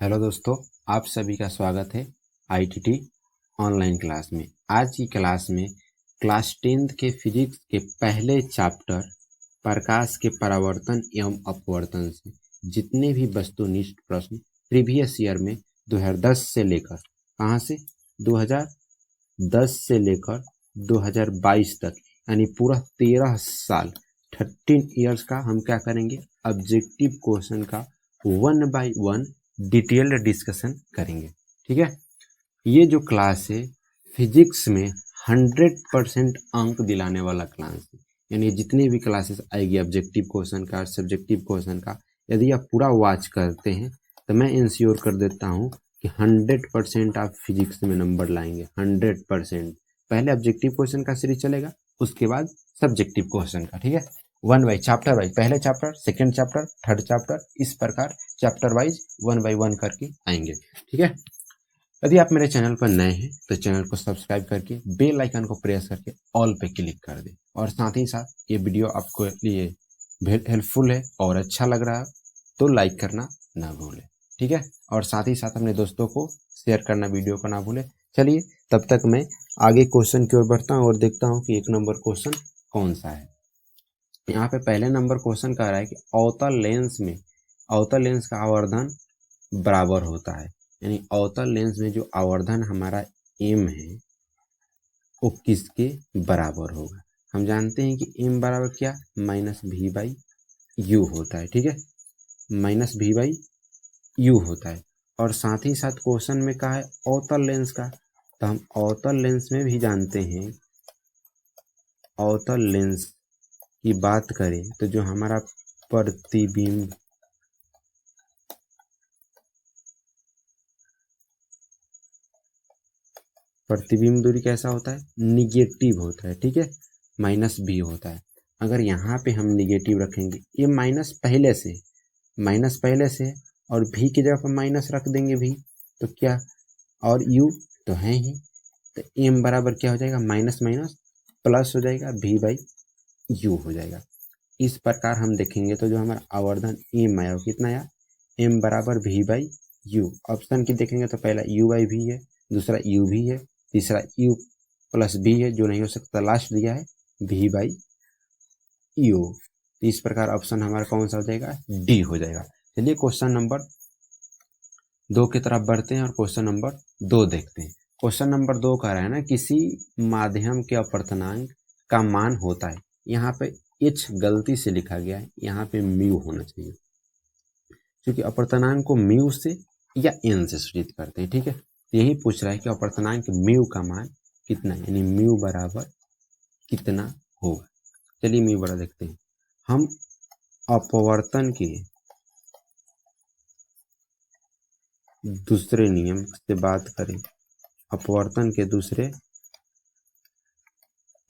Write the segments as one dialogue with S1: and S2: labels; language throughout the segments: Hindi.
S1: हेलो दोस्तों, आप सभी का स्वागत है आईटीटी ऑनलाइन क्लास में। आज की क्लास में क्लास 10th के फिजिक्स के पहले चैप्टर प्रकाश के परावर्तन एवं अपवर्तन से जितने भी वस्तुनिष्ठ प्रश्न प्रीवियस ईयर में 2010 से लेकर 2010 से लेकर 2022 तक यानी पूरा 13 साल 13 इयर्स का हम क्या करेंगे, ऑब्जेक्टिव क्वेश्चन का 1 बाय 1 डिटेल्ड डिस्कशन करेंगे। ठीक है, ये जो क्लास है फिजिक्स में 100% अंक दिलाने वाला क्लास है। यानी जितनी भी क्लासेस आएगी ऑब्जेक्टिव क्वेश्चन का, सब्जेक्टिव क्वेश्चन का, यदि आप पूरा वॉच करते हैं तो मैं इंश्योर कर देता हूँ कि 100% आप फिजिक्स में नंबर लाएंगे। 100%। पहले ऑब्जेक्टिव क्वेश्चन का सीरीज चलेगा, उसके बाद सब्जेक्टिव क्वेश्चन का। ठीक है, वन बाई चैप्टर वाइज, पहले chapter, second chapter, third chapter, इस प्रकार चैप्टर वाइज 1 बाई 1 करके आएंगे। ठीक है, यदि आप मेरे चैनल पर नए हैं तो चैनल को सब्सक्राइब करके बेल आइकन को प्रेस करके ऑल पे क्लिक कर दें। और साथ ही साथ ये वीडियो आपको लिए हेल्पफुल है और अच्छा लग रहा है तो लाइक करना ना भूलें। ठीक है, और साथ ही साथ अपने दोस्तों को शेयर करना वीडियो को ना भूलें। चलिए तब तक मैं आगे क्वेश्चन की ओर बढ़ता हूँ और देखता हूँ कि 1 नंबर क्वेश्चन कौन सा है। यहाँ पे पहले नंबर क्वेश्चन कह रहा है कि अवतल लेंस का आवर्धन बराबर होता है। यानी अवतल लेंस में जो आवर्धन हमारा एम है वो किसके बराबर होगा। हम जानते हैं कि एम बराबर क्या, माइनस भी बाई यू होता है। ठीक है, माइनस भी बाई यू होता है। और साथ ही साथ क्वेश्चन में कहा है अवतल लेंस का, तो हम अवतल लेंस में भी जानते हैं, अवतल लेंस की बात करें तो जो हमारा प्रतिबिंब दूरी कैसा होता है, निगेटिव होता है। ठीक है, माइनस भी होता है। अगर यहाँ पे हम निगेटिव रखेंगे, ये माइनस पहले से है और भी की जगह पर माइनस रख देंगे भी, तो क्या, और यू तो है ही, तो एम बराबर क्या हो जाएगा, माइनस माइनस प्लस हो जाएगा, भी बाई यू हो जाएगा। इस प्रकार हम देखेंगे तो जो हमारा आवर्धन एम आया वो कितना आया, एम बराबर भी बाई यू। ऑप्शन की देखेंगे तो पहला यू बाई भी है, दूसरा यू भी है, तीसरा यू प्लस बी है, जो नहीं हो सकता लास्ट दिया है भी बाई यू। इस प्रकार ऑप्शन हमारा कौन सा हो जाएगा, डी हो जाएगा। चलिए क्वेश्चन नंबर 2 की तरफ बढ़ते हैं और क्वेश्चन नंबर 2 देखते हैं। क्वेश्चन नंबर 2 कह रहा है ना, किसी माध्यम के अपवर्तनांक का मान होता है, यहाँ पे एच गलती से लिखा गया है, यहाँ पे म्यू होना चाहिए, क्योंकि अपवर्तनांक को म्यू से या एन से सूचित करते हैं। ठीक है, यही पूछ रहा है कि अपवर्तनांक म्यू का मान कितना है, यानी म्यू बराबर कितना होगा। चलिए म्यू बड़ा देखते हैं। हम अपवर्तन के दूसरे नियम से बात करें, अपवर्तन के दूसरे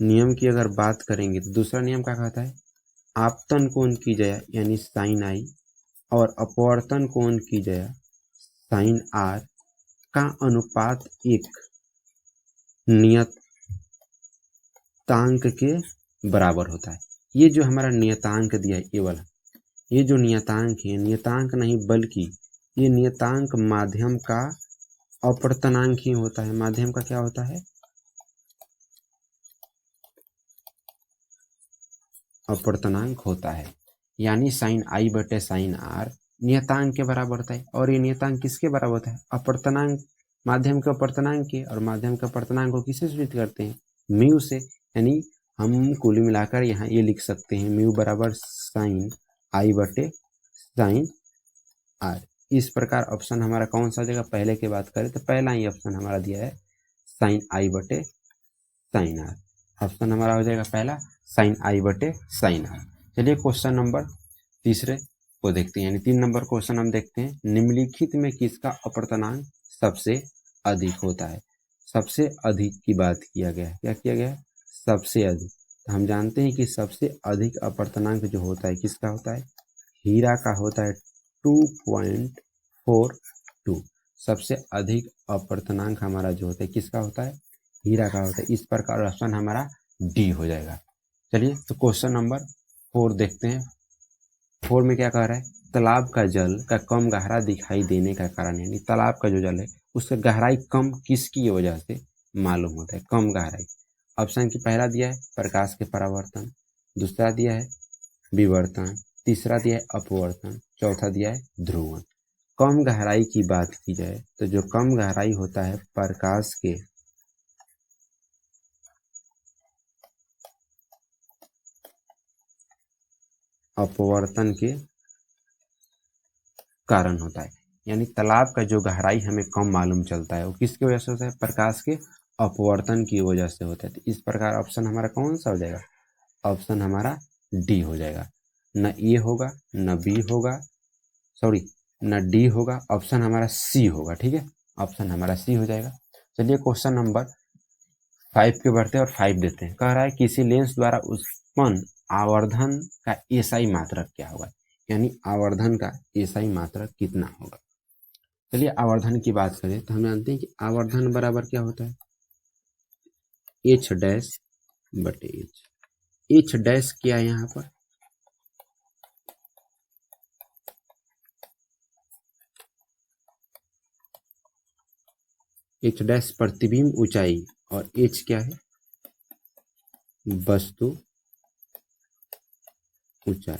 S1: नियम की अगर बात करेंगे तो दूसरा नियम क्या कहता है, आपतन कोण की जया यानी साइन आई और अपवर्तन कोण की जया साइन आर का अनुपात एक नियतांक के बराबर होता है। ये जो हमारा नियतांक दिया है, ये वाला, ये जो नियतांक है, नियतांक नहीं बल्कि ये नियतांक माध्यम का अपवर्तनांक ही होता है। माध्यम का क्या होता है, अपवर्तनांक होता है। यानी साइन आई बटे साइन आर नियतांक के बराबर होता है। और ये नियतांक किसके बराबर होता है, अपवर्तनांक, माध्यम के अपवर्तनांक के। और माध्यम के अपवर्तनांक को किससे सूचित करते हैं, म्यू से। यानी हम कुल मिलाकर यहाँ ये लिख सकते हैं, म्यू बराबर साइन आई बटे साइन आर। इस प्रकार ऑप्शन हमारा कौन सा जगह, पहले की बात करें तो पहला ही ऑप्शन हमारा दिया है साइन आई बटे साइन आर। ऑप्शन हमारा हो जाएगा पहला साइन आई बटे साइन आर। चलिए क्वेश्चन नंबर तीसरे को देखते हैं, यानी 3 नंबर क्वेश्चन हम देखते हैं। निम्नलिखित में किसका अपवर्तनांक सबसे अधिक होता है। सबसे अधिक की बात किया गया है, क्या किया गया है, सबसे अधिक। तो हम जानते हैं कि सबसे अधिक अपवर्तनांक जो होता है किसका होता है, हीरा का होता है 2.42। सबसे अधिक अपवर्तनांक हमारा जो होता है किसका होता है, हीरा का होता है। इस प्रकार ऑप्शन हमारा डी हो जाएगा। चलिए तो क्वेश्चन नंबर 4 देखते हैं। 4 में क्या कह रहा है, तालाब का जल का कम गहरा दिखाई देने का कारण, यानी तालाब का जो जल है उसका गहराई कम किसकी वजह से मालूम होता है, कम गहराई। ऑप्शन की पहला दिया है प्रकाश के परावर्तन, दूसरा दिया है विवर्तन, तीसरा दिया है अपवर्तन, चौथा दिया है ध्रुवण। कम गहराई की बात की जाए तो जो कम गहराई होता है प्रकाश के अपवर्तन के कारण होता है, यानी तालाब का जो गहराई हमें कम मालूम चलता है वो किसकी वजह से होता है, प्रकाश के अपवर्तन की वजह से होता है। तो इस प्रकार ऑप्शन हमारा कौन सा हो जाएगा, ऑप्शन हमारा डी हो जाएगा। न ए होगा न बी होगा, सॉरी न डी होगा, ऑप्शन हमारा सी होगा। ठीक है, ऑप्शन हमारा सी हो जाएगा। चलिए क्वेश्चन नंबर 5 के बढ़ते हैं और 5 देते हैं। कह रहा है किसी लेंस द्वारा उत्पन्न आवर्धन का एसआई मात्रक क्या होगा, यानी आवर्धन का एसआई मात्रक कितना होगा। चलिए आवर्धन की बात करें तो हम जानते हैं कि आवर्धन बराबर क्या होता है, एच डैश बटे एच। एच डैश क्या है यहाँ पर, एच डैश प्रतिबिंब ऊंचाई और एच क्या है, वस्तु ऊंचाई।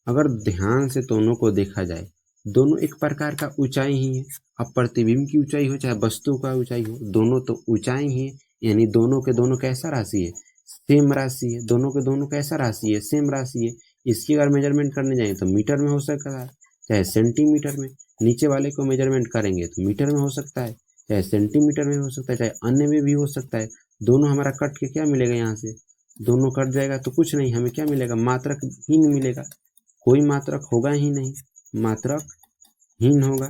S1: अगर ध्यान से दोनों को देखा जाए, दोनों एक प्रकार का ऊंचाई ही है। अब प्रतिबिंब की ऊंचाई हो चाहे वस्तु का ऊंचाई हो, दोनों तो ऊंचाई ही है, यानी दोनों के दोनों कैसा राशि है, सेम राशि है। दोनों के दोनों कैसा राशि है, सेम राशि है। इसकी अगर मेजरमेंट करने जाए तो मीटर में हो सकता है, चाहे सेंटीमीटर में। नीचे वाले को मेजरमेंट करेंगे तो मीटर में हो सकता है, चाहे सेंटीमीटर में हो सकता है, चाहे अन्य में भी हो सकता है। दोनों हमारा कट के क्या मिलेगा, यहाँ से दोनों कट जाएगा तो कुछ नहीं, हमें क्या मिलेगा, मात्रक हीन मिलेगा। कोई मात्रक होगा ही नहीं, मात्रक हीन होगा।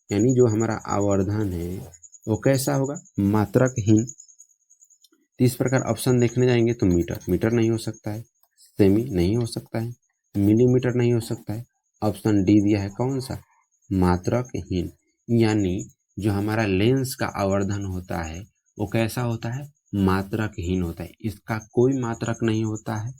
S1: यानी जो हमारा आवर्धन है वो कैसा होगा, मात्रक हीन। तो इस प्रकार ऑप्शन देखने जाएंगे तो मीटर नहीं हो सकता है, सेमी नहीं हो सकता है, मिलीमीटर नहीं हो सकता है। ऑप्शन डी दिया है कौन सा, मात्रक हीन। यानी जो हमारा लेंस का आवर्धन होता है वो कैसा होता है, मात्रक हीन होता है। इसका कोई मात्रक नहीं होता है।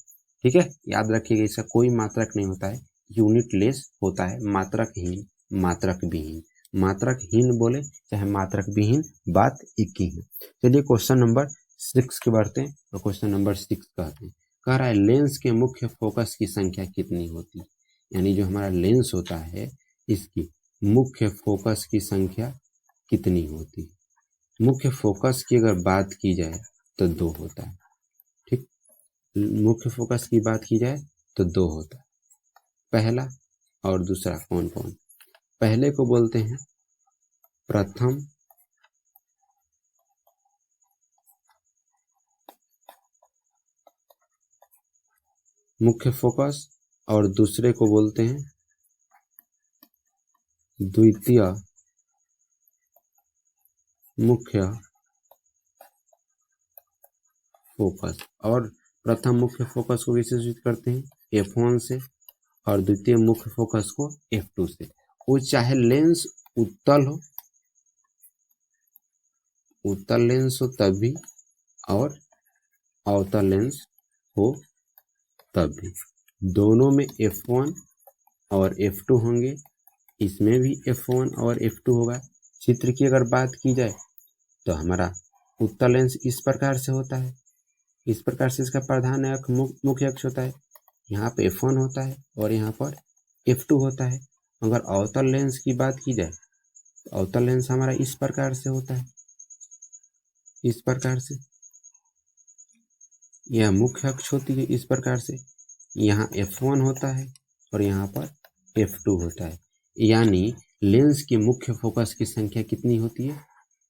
S1: ठीक है, याद रखिएगा, इसका कोई मात्रक नहीं होता है, यूनिट लेस होता है, मात्रक हीन मात्रक विहीन। मात्रक हीन बोले चाहे मात्रक विहीन, बात एक ही है। चलिए क्वेश्चन नंबर 6 के बढ़ते हैं और क्वेश्चन नंबर 6 कहते हैं, कह रहा है लेंस के मुख्य फोकस की संख्या कितनी होती है, यानी जो हमारा लेंस होता है इसकी मुख्य फोकस की संख्या कितनी होती है। मुख्य फोकस की अगर बात की जाए तो 2 होता है। ठीक, मुख्य फोकस की बात की जाए तो 2 होता है, पहला और दूसरा। कौन कौन, पहले को बोलते हैं प्रथम मुख्य फोकस और दूसरे को बोलते हैं द्वितीय मुख्य फोकस। और प्रथम मुख्य फोकस को किससे सूचित करते हैं, F1 से, और द्वितीय मुख्य फोकस को F2 से। वो चाहे लेंस उत्तल हो, उत्तल लेंस हो तब भी, और अवतल लेंस हो तब भी, दोनों में F1 और F2 होंगे। इसमें भी F1 और F2 होगा। चित्र की अगर बात की जाए तो हमारा उत्तल लेंस इस प्रकार से होता है, इस प्रकार से इसका प्रधान अक्ष मुख्य अक्ष होता है। यहाँ पे F1 होता है और यहाँ पर F2 होता है। अगर अवतल लेंस की बात की जाए तो अवतल लेंस हमारा इस प्रकार से होता है, इस प्रकार से। यह मुख्य अक्ष होती है इस प्रकार से। यहाँ F1 होता है और यहाँ पर F2 होता है। यानी लेंस की मुख्य फोकस की संख्या कितनी होती है,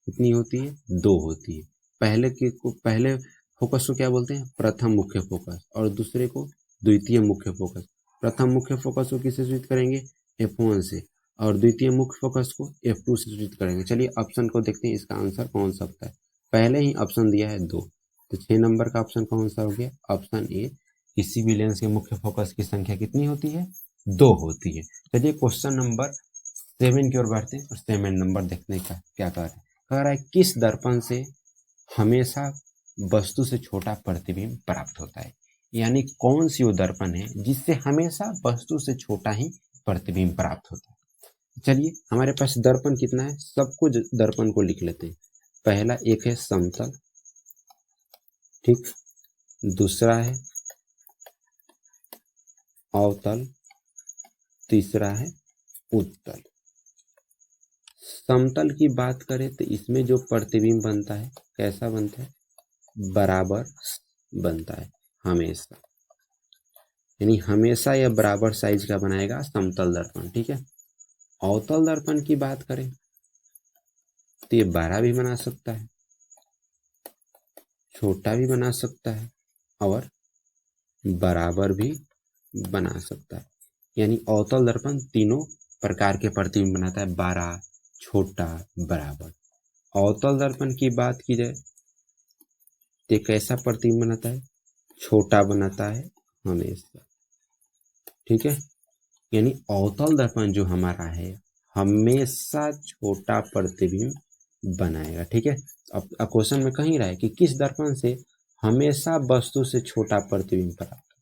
S1: कितनी होती है, 2 होती है। पहले फोकस को क्या बोलते हैं, प्रथम मुख्य फोकस, और दूसरे को द्वितीय मुख्य फोकस। प्रथम मुख्य फोकस को किससे सूचित करेंगे, F1 से, और द्वितीय मुख्य फोकस को F2 से सूचित करेंगे। चलिए ऑप्शन को देखते हैं, इसका आंसर कौन सा होता है। पहले ही ऑप्शन दिया है 2, तो 6 नंबर का ऑप्शन कौन सा हो गया, ऑप्शन ए। किसी भी लेंस के मुख्य फोकस की संख्या कितनी होती है, 2 होती है। चलिए क्वेश्चन नंबर 7 की ओर बढ़ते हैं और 7 नंबर देखने का क्या कह रहा है किस दर्पण से हमेशा वस्तु से छोटा प्रतिबिंब प्राप्त होता है। यानी कौन सी वो दर्पण है जिससे हमेशा वस्तु से छोटा ही प्रतिबिंब प्राप्त होता है। चलिए हमारे पास दर्पण कितना है, सबको दर्पण को लिख लेते हैं। पहला एक है समतल, ठीक, दूसरा है अवतल, तीसरा है उत्तल। समतल की बात करें तो इसमें जो प्रतिबिंब बनता है कैसा बनता है, बराबर बनता है हमेशा, यानी हमेशा यह बराबर साइज का बनाएगा समतल दर्पण, ठीक है। अवतल दर्पण की बात करें तो ये बड़ा भी बना सकता है, छोटा भी बना सकता है और बराबर भी बना सकता है। यानी अवतल दर्पण तीनों प्रकार के प्रतिबिंब बनाता है, बड़ा, छोटा, बराबर। अवतल दर्पण की बात की जाए तो कैसा प्रतिबिंब बनाता है, छोटा बनाता है हमेशा, ठीक है। यानी अवतल दर्पण जो हमारा है हमेशा छोटा प्रतिबिंब बनाएगा, ठीक है। अब क्वेश्चन में कहीं रहा है कि किस दर्पण से हमेशा वस्तु से छोटा प्रतिबिंब प्राप्त,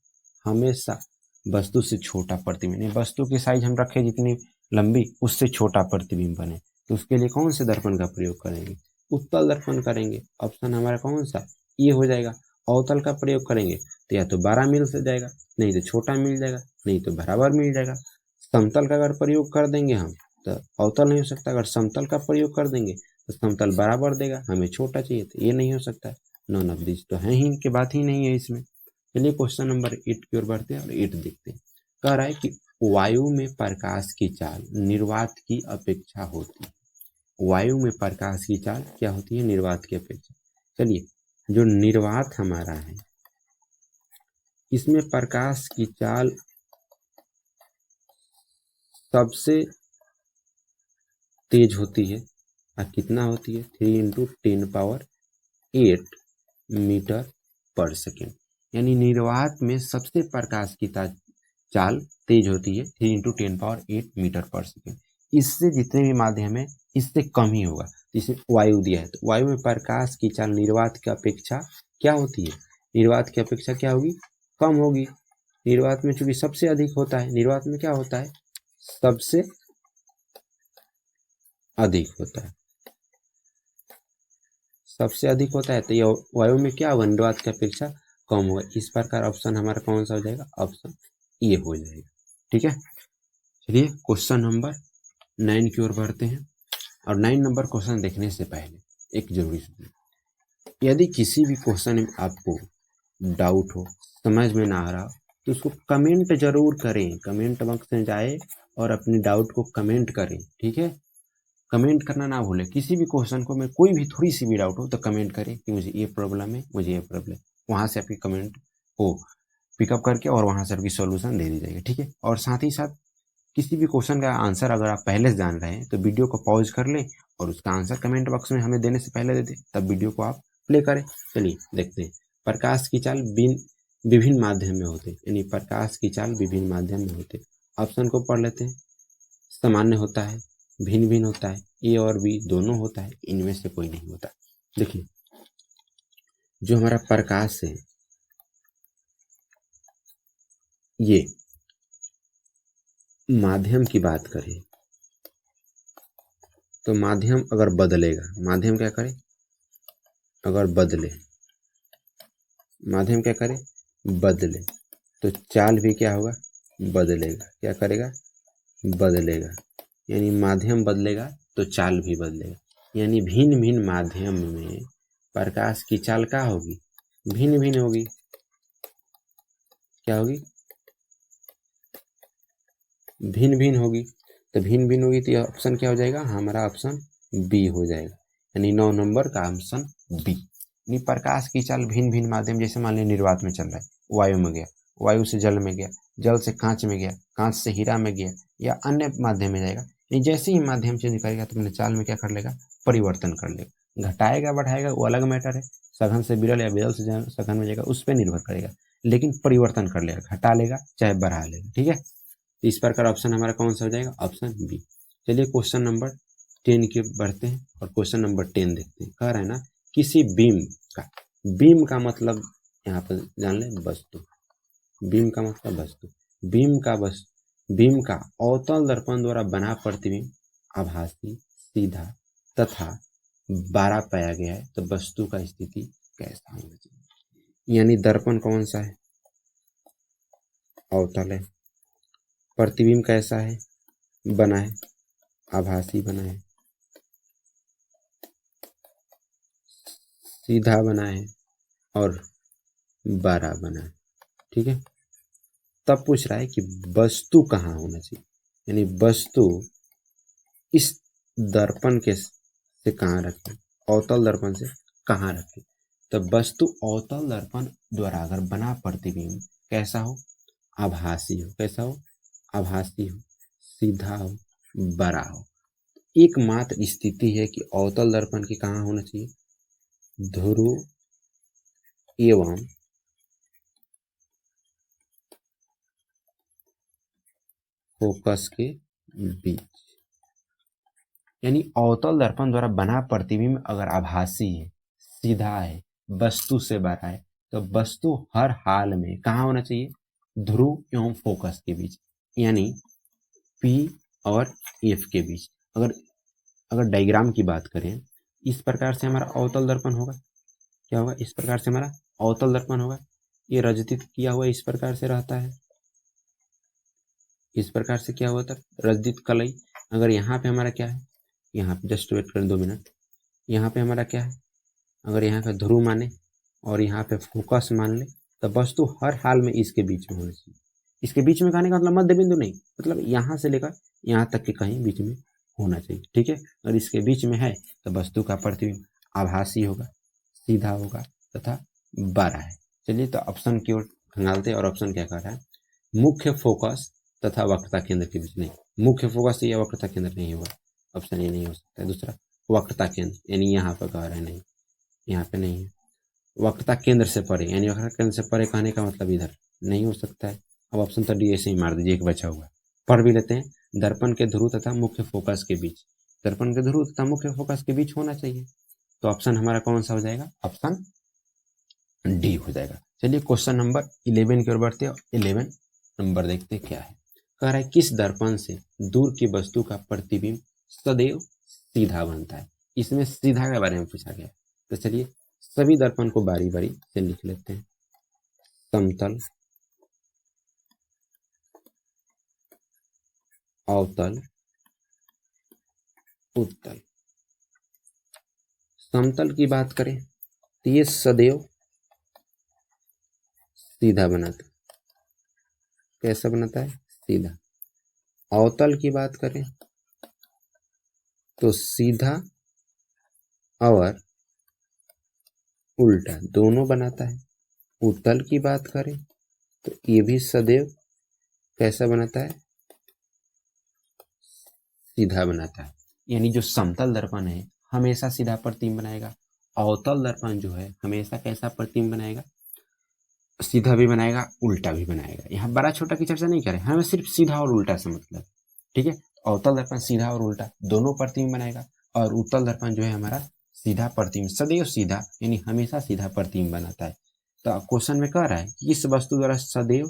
S1: हमेशा वस्तु से छोटा प्रतिबिंब, वस्तु की साइज हम रखें जितनी लंबी उससे छोटा प्रतिबिंब बने, तो उसके लिए कौन से दर्पण का प्रयोग करेंगे, उत्तल दर्पण करेंगे। ऑप्शन हमारा कौन सा, ये हो जाएगा। अवतल का प्रयोग करेंगे तो या तो बड़ा मिल जाएगा, नहीं तो छोटा मिल जाएगा, नहीं तो बराबर मिल जाएगा। समतल का अगर प्रयोग कर देंगे हम तो अवतल नहीं हो सकता, अगर समतल का प्रयोग कर देंगे तो समतल बराबर देगा, हमें छोटा चाहिए तो ये नहीं हो सकता है। नॉन ऑफ दिस तो है ही, इनके बात ही नहीं है इसमें। चलिए क्वेश्चन नंबर 8 की ओर बढ़ते हैं और 8 देखते हैं। कह रहा है कि वायु में प्रकाश की चाल निर्वात की अपेक्षा होती है। वायु में प्रकाश की चाल क्या होती है, निर्वात की अपेक्षा। चलिए जो निर्वात हमारा है इसमें प्रकाश की चाल सबसे तेज होती है, और कितना होती है, 3 × 10⁸ मीटर पर सेकेंड। यानी निर्वात में सबसे प्रकाश की चाल तेज होती है 3 × 10⁸ मीटर पर सेकेंड। इससे जितने भी माध्यम है इससे कम ही होगा। जिसे वायु दिया है तो वायु में प्रकाश की चाल निर्वात की अपेक्षा क्या होती है, निर्वात की अपेक्षा क्या होगी, कम होगी। निर्वात में चूंकि सबसे अधिक होता है, निर्वात में क्या होता है, सबसे अधिक होता है, सबसे अधिक होता है, तो यह वायु में क्या होगा, निर्वात की अपेक्षा कम होगा। इस प्रकार ऑप्शन हमारा कौन सा हो जाएगा, ऑप्शन ये हो जाएगा, ठीक है। चलिए क्वेश्चन नंबर 9 की ओर बढ़ते हैं। और 9 नंबर क्वेश्चन देखने से पहले एक जरूरी सूचना, यदि किसी भी क्वेश्चन में आपको डाउट हो, समझ में ना आ रहा तो उसको कमेंट जरूर करें, कमेंट बॉक्स में जाए और अपने डाउट को कमेंट करें, ठीक है। कमेंट करना ना भूलें, किसी भी क्वेश्चन को में कोई भी थोड़ी सी भी डाउट हो तो कमेंट करें कि मुझे ये प्रॉब्लम है, मुझे ये प्रॉब्लम, वहाँ से आपकी कमेंट को पिकअप करके और वहाँ से आपकी सॉल्यूशन दे दी जाएगी, ठीक है। और साथ ही साथ किसी भी क्वेश्चन का आंसर अगर आप पहले से जान रहे हैं तो वीडियो को पॉज कर लें और उसका आंसर कमेंट बॉक्स में हमें देने से पहले दे दें, तब वीडियो को आप प्ले करें। चलिए देखते हैं। प्रकाश की चाल विभिन्न माध्यम में होते, यानी प्रकाश की चाल विभिन्न माध्यम में होते। ऑप्शन को पढ़ लेते हैं। सामान्य होता है, भिन्न भिन्न होता है, ए और बी दोनों होता है, इनमें से कोई नहीं होता। देखिए जो हमारा प्रकाश है ये माध्यम की बात करें तो माध्यम अगर बदलेगा, माध्यम क्या करे, अगर बदले, माध्यम क्या करे, बदले, तो चाल भी क्या होगा, बदलेगा। क्या करेगा, बदलेगा। यानी माध्यम बदलेगा तो चाल भी बदलेगा। यानी भिन्न भिन्न माध्यम में प्रकाश की चाल क्या होगी, भिन्न भिन्न होगी। क्या होगी, भिन्न भिन्न होगी। तो भिन्न भिन्न होगी तो यह ऑप्शन क्या हो जाएगा, हमारा ऑप्शन बी हो जाएगा। यानी 9 नंबर का ऑप्शन बी। यानी प्रकाश की चाल भिन्न भिन्न माध्यम, जैसे मान लीजिए निर्वात में चल रहा है, वायु में गया, वायु से जल में गया, जल से कांच में गया, कांच से हीरा में गया या अन्य माध्यम में जाएगा। जैसे ही माध्यम चेंज करेगा तो अपने चाल में क्या कर लेगा, परिवर्तन कर लेगा। घटाएगा बढ़ाएगा वो अलग मैटर है, सघन से विरल या विरल से सघन में जाएगा उस पर निर्भर करेगा, लेकिन परिवर्तन कर लेगा, घटा लेगा चाहे बढ़ा लेगा, ठीक है। इस प्रकार ऑप्शन हमारा कौन सा हो जाएगा, ऑप्शन बी। चलिए क्वेश्चन नंबर 10 की बढ़ते हैं और क्वेश्चन नंबर 10 देखते हैं। कह रहा है ना, किसी बीम का, बीम का मतलब यहाँ पर जान लें वस्तु, बीम का मतलब वस्तु, बीम का अवतल दर्पण द्वारा बना प्रतिबिंब आभासी, सीधा तथा बड़ा पाया गया है, तो वस्तु का स्थिति कैसा होना चाहिए। यानी दर्पण कौन सा है, अवतल है, प्रतिबिंब कैसा है, बना है, आभासी बना है, सीधा बना है और बड़ा बना है। ठीक है, तब पूछ रहा है कि वस्तु कहाँ होना चाहिए, यानी वस्तु इस दर्पण के से कहाँ रखें, अवतल दर्पण से कहाँ रखें। तो वस्तु अवतल दर्पण द्वारा अगर बना प्रतिबिंब कैसा हो, आभासी हो, कैसा हो, आभासी हो, सीधा हो, बड़ा हो। एकमात्र स्थिति है कि अवतल दर्पण की कहाँ होना चाहिए, ध्रुव एवं फोकस के बीच। यानी अवतल दर्पण द्वारा बना प्रतिबिंब अगर आभासी है, सीधा है, वस्तु से बड़ा है, तो वस्तु हर हाल में कहाँ होना चाहिए, ध्रुव एवं फोकस के बीच, यानी P और F के बीच। अगर डायग्राम की बात करें, इस प्रकार से हमारा अवतल दर्पण होगा, क्या होगा, इस प्रकार से हमारा अवतल दर्पण होगा। ये रजतित किया हुआ इस प्रकार से रहता है, इस प्रकार से क्या होता है, रजतित कलई। अगर यहाँ पे हमारा क्या है, यहाँ पे जस्ट वेट करें 2 मिनट, यहाँ पे हमारा क्या है, अगर यहाँ का ध्रुव माने और यहाँ पे फोकस मान ले, तो वस्तु हर हाल में इसके बीच में होना चाहिए। इसके बीच में कहने का मतलब मध्य बिंदु नहीं, मतलब यहाँ से लेकर यहाँ तक के कहीं बीच में होना चाहिए। ठीक है, अगर इसके बीच में है तो वस्तु का प्रतिबिंब आभासी होगा, सीधा होगा तथा बड़ा है। चलिए तो ऑप्शन की ओर खंगालते हैं, और ऑप्शन क्या कह रहा है, मुख्य फोकस तथा वक्रता केंद्र के बीच। नहीं, मुख्य फोकस या वक्रता केंद्र नहीं होगा, ऑप्शन ये नहीं हो सकता है। दूसरा वक्रता केंद्र, यानी यहाँ पर कह रहे हैं नहीं, यहाँ पे नहीं है। वक्रता केंद्र से परे, यानी वक्रता केंद्र से परे कहने का मतलब इधर नहीं हो सकता है। अब ऑप्शन तो डी ऐसे ही मार दीजिए, एक बचा हुआ पढ़ भी लेते हैं। दर्पण के ध्रुव तथा मुख्य फोकस के बीच, दर्पण के ध्रुव तथा मुख्य फोकस के बीच होना चाहिए। तो ऑप्शन हमारा कौन सा हो जाएगा, ऑप्शन डी हो जाएगा। चलिए क्वेश्चन नंबर 11 की ओर बढ़ते हैं। 11 नंबर देखते क्या है। कह रहा है किस दर्पण से दूर की वस्तु का प्रतिबिंब सदैव सीधा बनता है। इसमें सीधा के बारे में पूछा गया। तो चलिए सभी दर्पण को बारी बारी से लिख लेते हैं। समतल, अवतल, उत्तल। समतल की बात करें तो ये सदैव सीधा बनाता है, कैसा बनाता है, सीधा। अवतल की बात करें तो सीधा और उल्टा दोनों बनाता है। उत्तल की बात करें तो ये भी सदैव कैसा बनाता है, सीधा बनाता है। यानी जो समतल दर्पण है हमेशा सीधा प्रतिबिंब बनाएगा, अवतल दर्पण जो है हमेशा कैसा प्रतिबिंब बनाएगा, सीधा भी बनाएगा, उल्टा भी बनाएगा। यहाँ बड़ा छोटा की चर्चा नहीं करें, हमें सिर्फ सीधा और उल्टा से मतलब। ठीक है, अवतल दर्पण सीधा और उल्टा दोनों प्रतिबिंब बनाएगा, और उत्तल दर्पण जो है हमारा सीधा प्रतिबिंब, सदैव सीधा, यानी हमेशा सीधा प्रतिबिंब बनाता है। तो क्वेश्चन में कह रहा है कि इस वस्तु द्वारा सदैव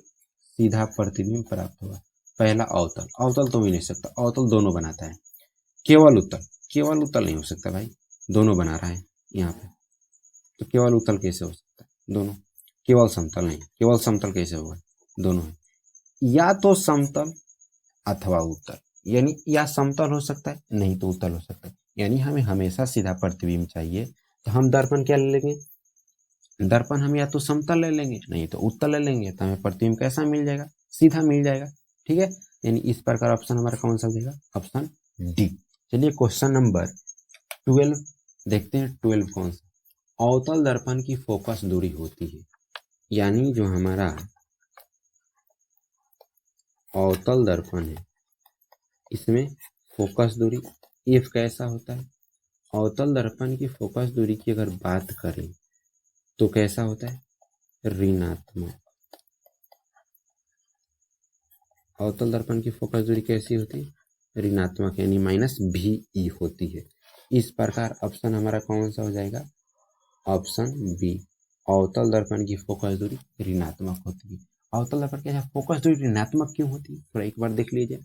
S1: सीधा प्रतिबिंब प्राप्त होगा। पहला अवतल, अवतल तो भी नहीं सकता, अवतल दोनों बनाता है। केवल उत्तल, केवल उत्तल नहीं हो सकता भाई, दोनों बना रहा है यहाँ पे, तो केवल उत्तल कैसे हो सकता है, दोनों। केवल समतल नहीं, केवल समतल कैसे होगा, दोनों है। या तो समतल अथवा उत्तल, यानी या समतल हो सकता है नहीं तो उत्तल हो सकता है। यानी हमें हमेशा सीधा प्रतिबिंब चाहिए, तो हम दर्पण क्या ले लेंगे, दर्पण हम या तो समतल ले लेंगे नहीं तो उत्तल ले लेंगे, तो हमें प्रतिबिंब कैसा मिल जाएगा, सीधा मिल जाएगा। ठीक है, यानी इस प्रकार ऑप्शन हमारा कौन सा हो जाएगा, ऑप्शन डी। चलिए क्वेश्चन नंबर 12 देखते हैं। 12 कौन सा, अवतल दर्पण की फोकस दूरी होती है, यानी जो हमारा अवतल दर्पण है इसमें फोकस दूरी एफ कैसा होता है। अवतल दर्पण की फोकस दूरी की अगर बात करें तो कैसा होता है, ऋणात्मक। अवतल दर्पण की फोकस दूरी कैसी होती है, ऋणात्मक, यानी -VE होती है। इस प्रकार ऑप्शन हमारा कौन सा हो जाएगा, ऑप्शन बी। अवतल दर्पण की फोकस दूरी ऋणात्मक होती है। अवतल दर्पण की अच्छा फोकस दूरी ऋणात्मक क्यों होती है, थोड़ा एक बार देख लीजिए।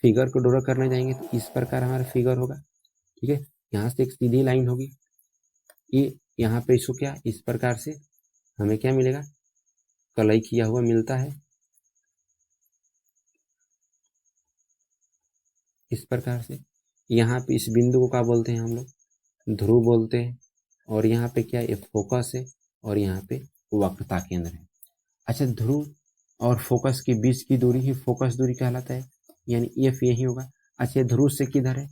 S1: फिगर को ड्रॉ करने जाएंगे तो इस प्रकार हमारा फिगर होगा, ठीक है। यहाँ से एक सीधी लाइन होगी, ये यहाँ पे इसको क्या इस प्रकार से हमें क्या मिलेगा, कलई किया हुआ मिलता है इस प्रकार से। यहाँ पे इस बिंदु को क्या बोलते हैं हम लोग, ध्रुव बोलते हैं। और यहाँ पे क्या ये फोकस है और यहाँ पे वक्रता केंद्र है। अच्छा, ध्रुव और फोकस के बीच की दूरी ही फोकस दूरी कहलाता है, यानी एफ यही होगा। अच्छा, ध्रुव से किधर है,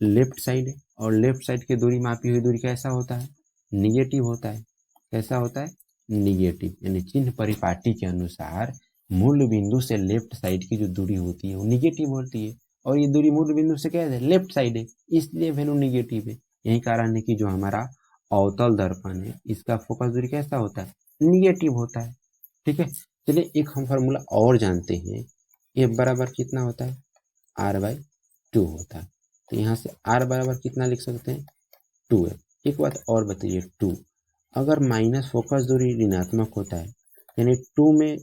S1: लेफ्ट साइड है, और लेफ्ट साइड की दूरी मापी हुई दूरी कैसा होता है, निगेटिव होता है। कैसा होता है, निगेटिव, यानी चिन्ह परिपाटी के अनुसार मूल बिंदु से लेफ्ट साइड की जो दूरी होती है वो निगेटिव होती है, और ये दूरी मूल बिंदु से क्या है, लेफ्ट साइड है, इसलिए वैल्यू निगेटिव है। यही कारण है कि जो हमारा अवतल दर्पण है इसका फोकस दूरी कैसा होता है, निगेटिव होता है, ठीक है। चलिए एक हम फॉर्मूला और जानते हैं, एफ बराबर कितना होता है, r/2 होता है। तो यहाँ से r बराबर कितना लिख सकते हैं, 2 है। एक बात और बताइए, 2 अगर माइनस फोकस दूरी ऋणात्मक होता है, यानी 2 में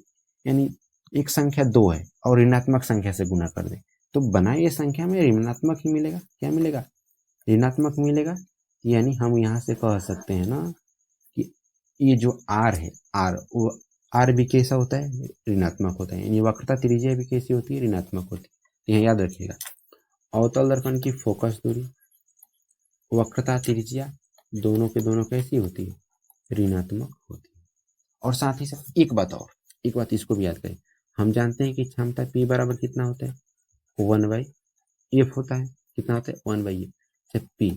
S1: यानी एक संख्या 2 है और ऋणात्मक संख्या से गुना कर दे तो बनाए ये संख्या में ऋणात्मक ही मिलेगा, क्या मिलेगा, ऋणात्मक मिलेगा। यानी हम यहाँ से कह सकते हैं ना कि ये जो r है, r वो r भी कैसा होता है, ऋणात्मक होता है, यानी वक्रता त्रिज्या भी कैसी होती है, ऋणात्मक होती है। यह याद रखिएगा, अवतल दर्पण की फोकस दूरी वक्रता त्रिज्या दोनों के दोनों कैसी होती है, ऋणात्मक होती है। और साथ ही साथ एक बात इसको भी याद करें, हम जानते हैं कि क्षमता P बराबर कितना होता है, 1/f होता है। कितना होता है, 1/f। P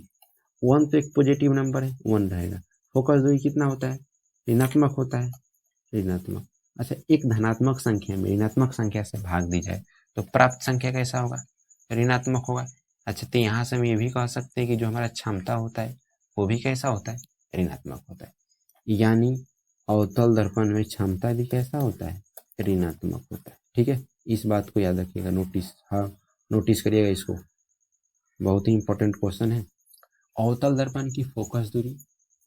S1: 1 तो एक पॉजिटिव नंबर है, 1 रहेगा। फोकस दूरी कितना होता है, ऋणात्मक होता है, ऋणात्मक। अच्छा, एक धनात्मक संख्या में ऋणात्मक संख्या से भाग दी जाए तो प्राप्त संख्या कैसा होगा, ऋणात्मक होगा। अच्छा, तो यहाँ से हम ये भी कह सकते हैं कि जो हमारा क्षमता होता है वो भी कैसा होता है, ऋणात्मक होता है। यानी अवतल दर्पण में क्षमता भी कैसा होता है, ऋणात्मक होता है, ठीक है। इस बात को याद रखिएगा, नोटिस करिएगा इसको, बहुत ही इंपॉर्टेंट क्वेश्चन है। अवतल दर्पण की फोकस दूरी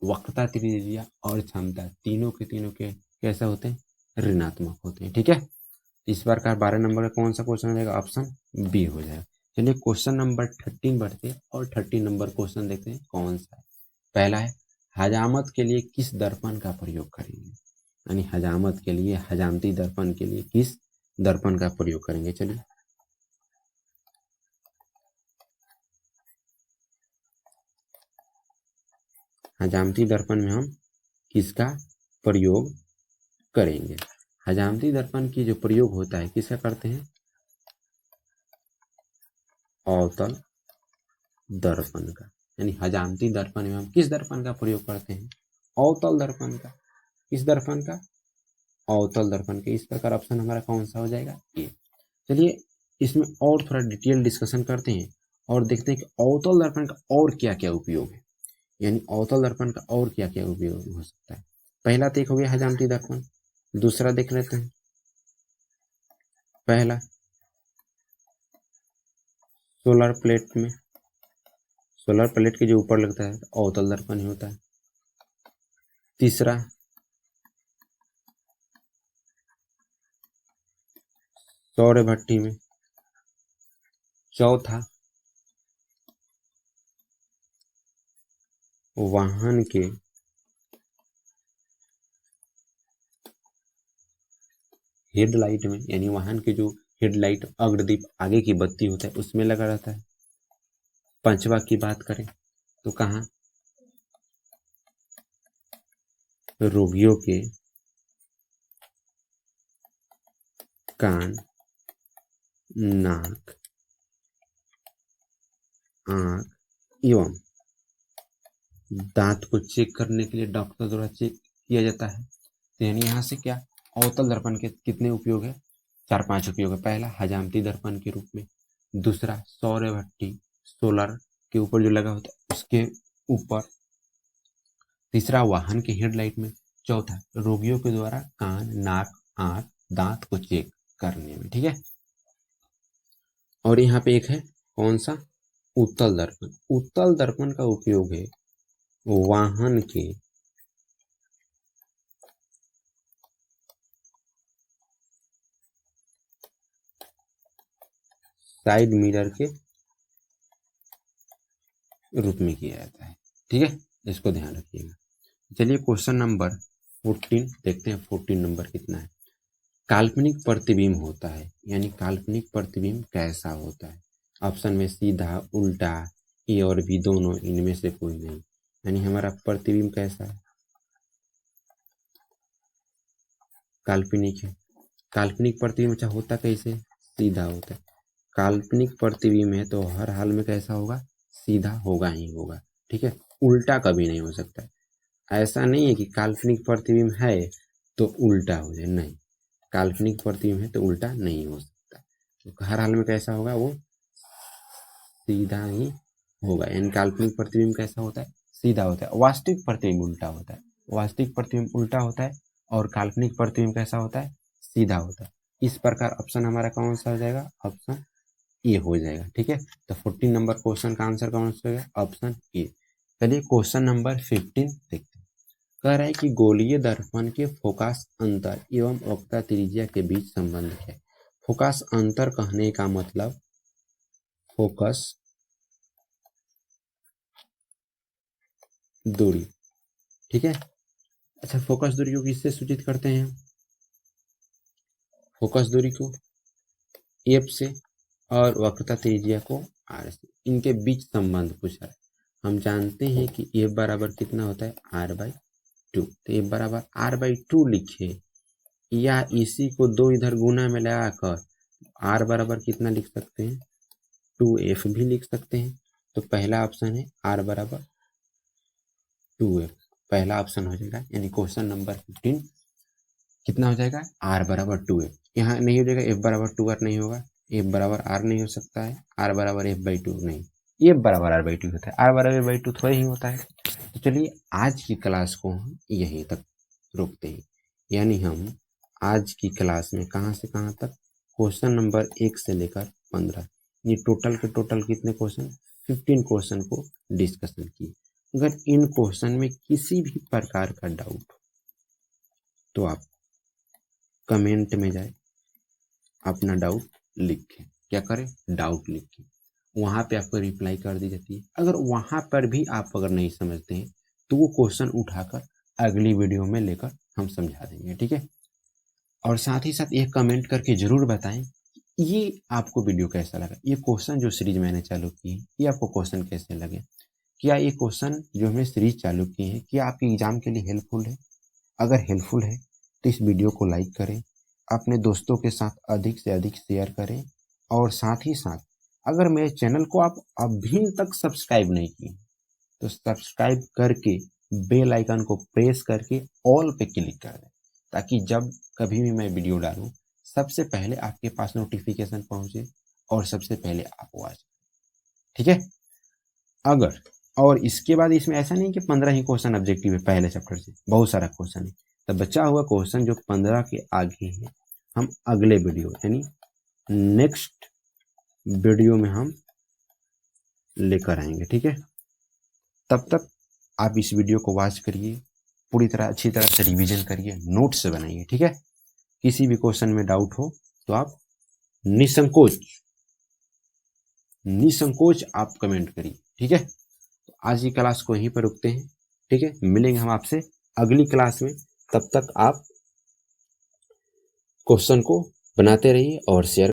S1: वक्रता त्रिज्या और क्षमता तीनों के कैसे होते हैं, ऋणात्मक होते हैं, ठीक है। इस बार का 12 नंबर का कौन सा क्वेश्चन रहेगा, ऑप्शन बी हो जाएगा। चलिए क्वेश्चन नंबर 13 बढ़ते हैं और 13 नंबर क्वेश्चन देखते हैं कौन सा है। पहला है, हजामत के लिए किस दर्पण का प्रयोग करेंगे, यानी हजामत के लिए, हजामती दर्पण के लिए किस दर्पण का प्रयोग करेंगे। चलिए हजामती दर्पण में हम किसका प्रयोग करेंगे। हजामती दर्पण की जो प्रयोग होता है किसका करते हैं, अवतल दर्पण का। यानी हजामती दर्पण में हम किस दर्पण का प्रयोग करते हैं, अवतल दर्पण का। किस दर्पण का, अवतल दर्पण के। इस प्रकार ऑप्शन हमारा कौन सा हो जाएगा, ए। चलिए इसमें और थोड़ा डिटेल डिस्कशन करते हैं और देखते हैं कि अवतल दर्पण का और क्या क्या उपयोग है, यानी अवतल दर्पण का और क्या क्या उपयोग हो सकता है। पहला तो एक हो गया हजामती दर्पण, दूसरा देख लेते हैं। पहला सोलर प्लेट में, सोलर प्लेट के जो ऊपर लगता है अवतल दर्पण ही होता है। तीसरा सौर भट्टी में। चौथा वाहन के हेडलाइट में, यानी वाहन के जो हेडलाइट अग्रदीप आगे की बत्ती होता है उसमें लगा रहता है। पांचवा की बात करें तो कहाँ, रोगियों के कान, नाक, आंख एवं दांत को चेक करने के लिए डॉक्टर द्वारा चेक किया जाता है। तो यानी यहाँ से क्या, अवतल दर्पण के कितने उपयोग है, 4-5 उपयोग है। पहला हजामती दर्पण के रूप में, दूसरा सौर भट्टी सोलर के ऊपर जो लगा होता है उसके ऊपर, तीसरा वाहन के हेडलाइट में, चौथा रोगियों के द्वारा कान, नाक, आंख, दांत को चेक करने में, ठीक है। और यहाँ पे एक है कौन सा, उत्तल दर्पण। उत्तल दर्पण का उपयोग है वाहन के साइड मिरर के रूप में किया जाता है। ठीक है, इसको ध्यान रखिएगा। चलिए क्वेश्चन नंबर 14 देखते हैं। 14 नंबर कितना है। काल्पनिक प्रतिबिंब होता है, यानी काल्पनिक प्रतिबिंब कैसा होता है। ऑप्शन में सीधा, उल्टा, ए और बी दोनों, इनमें से कोई नहीं। यानी हमारा प्रतिबिंब कैसा है, काल्पनिक है। काल्पनिक प्रतिबिंब अच्छा होता कैसे, सीधा होता है। काल्पनिक प्रतिबिंब है तो हर हाल में कैसा होगा, सीधा होगा ही होगा। ठीक है, उल्टा कभी नहीं हो सकता है। ऐसा नहीं है कि काल्पनिक प्रतिबिंब है तो उल्टा हो जाए, नहीं, काल्पनिक प्रतिबिंब है तो उल्टा नहीं हो सकता। तो हर हाल में कैसा होगा, वो सीधा ही होगा। यानी काल्पनिक प्रतिबिंब कैसा होता है, सीधा होता है। वास्तविक प्रतिबिंब उल्टा होता है, वास्तविक प्रतिबिंब उल्टा होता है और काल्पनिक प्रतिबिंब कैसा होता है, सीधा होता है। इस प्रकार ऑप्शन हमारा कौन सा हो जाएगा, ऑप्शन ए हो जाएगा। ठीक है, तो 14 नंबर क्वेश्चन का आंसर कौन सा होगा, ऑप्शन ए। चलिए क्वेश्चन नंबर 15 देखते हैं। कह रहा है कि गोलीय दर्पण के फोकस अंतर एवं वक्रता त्रिज्या के बीच संबंध है। फोकस अंतर कहने का मतलब, फोकस दूरी। ठीक है, अच्छा फोकस दूरी को किससे सूचित करते हैं, फोकस दूरी को एफ से और वक्रता त्रिज्या को आर से, इनके बीच संबंध पूछा है। हम जानते हैं कि एफ बराबर कितना होता है, आर बाई 2। तो एफ बराबर आर बाई 2 लिखे, या इसी को 2 इधर गुना में लगाकर आर बराबर कितना लिख सकते हैं, 2f भी लिख सकते हैं। तो पहला ऑप्शन है आर बराबर 2f, पहला ऑप्शन हो जाएगा। यानी क्वेश्चन नंबर 15 कितना हो जाएगा, आर बराबर 2f। यहाँ नहीं हो जाएगा, एफ बराबर 2r नहीं होगा, एफ बराबर आर नहीं हो सकता है, आर बराबर एफ बाई 2 नहीं, एफ बराबर आर बाई 2 होता है, आर बराबर एफ बाई 2 थोड़ा ही होता है। तो चलिए आज की क्लास को हम यहीं तक रोकते हैं। यानी हम आज की क्लास में कहाँ से कहाँ तक, क्वेश्चन नंबर 1 से लेकर 15, ये टोटल के टोटल कितने क्वेश्चन, 15 क्वेश्चन को डिस्कशन किए। अगर इन क्वेश्चन में किसी भी प्रकार का डाउट तो आप कमेंट में जाए, अपना डाउट लिखें। क्या करें, डाउट लिखें, वहाँ पे आपको रिप्लाई कर दी जाती है। अगर वहाँ पर भी आप अगर नहीं समझते हैं तो वो क्वेश्चन उठाकर अगली वीडियो में लेकर हम समझा देंगे। ठीक है, और साथ ही साथ एक कमेंट करके जरूर बताएं ये आपको वीडियो कैसा लगा, ये क्वेश्चन जो सीरीज मैंने चालू की है ये आपको क्वेश्चन कैसे लगे। क्या ये क्वेश्चन जो हमने सीरीज चालू की है क्या आपके एग्जाम के लिए हेल्पफुल है। अगर हेल्पफुल है तो इस वीडियो को लाइक करें, अपने दोस्तों के साथ अधिक से अधिक शेयर करें, और साथ ही साथ अगर मेरे चैनल को आप अभी तक सब्सक्राइब नहीं किए तो सब्सक्राइब करके बेल आइकन को प्रेस करके ऑल पे क्लिक कर दें, ताकि जब कभी भी मैं वीडियो डालूं सबसे पहले आपके पास नोटिफिकेशन पहुंचे और सबसे पहले आप वॉच। ठीक है, अगर और इसके बाद इसमें ऐसा नहीं कि 15 ही क्वेश्चन ऑब्जेक्टिव है, पहले चैप्टर से बहुत सारा क्वेश्चन है। तो बचा हुआ क्वेश्चन जो 15 के आगे है हम अगले वीडियो यानी नेक्स्ट वीडियो में हम लेकर आएंगे। ठीक है, तब तक आप इस वीडियो को वॉच करिए, पूरी तरह अच्छी तरह से रिवीजन करिए, नोट्स बनाइए। ठीक है, किसी भी क्वेश्चन में डाउट हो तो आप निसंकोच आप कमेंट करिए। ठीक है, तो आज की क्लास को यहीं पर रुकते हैं। ठीक है, मिलेंगे हम आपसे अगली क्लास में। तब तक आप क्वेश्चन को बनाते रहिए और शेयर